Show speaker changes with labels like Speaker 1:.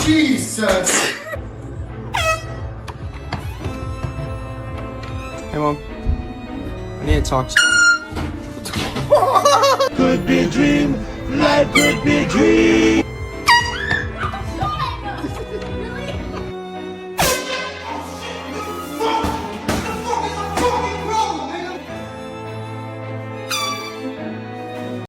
Speaker 1: Jesus.
Speaker 2: Hey, Mom. I need to talk to you.
Speaker 3: Could be a dream, life could be a dream.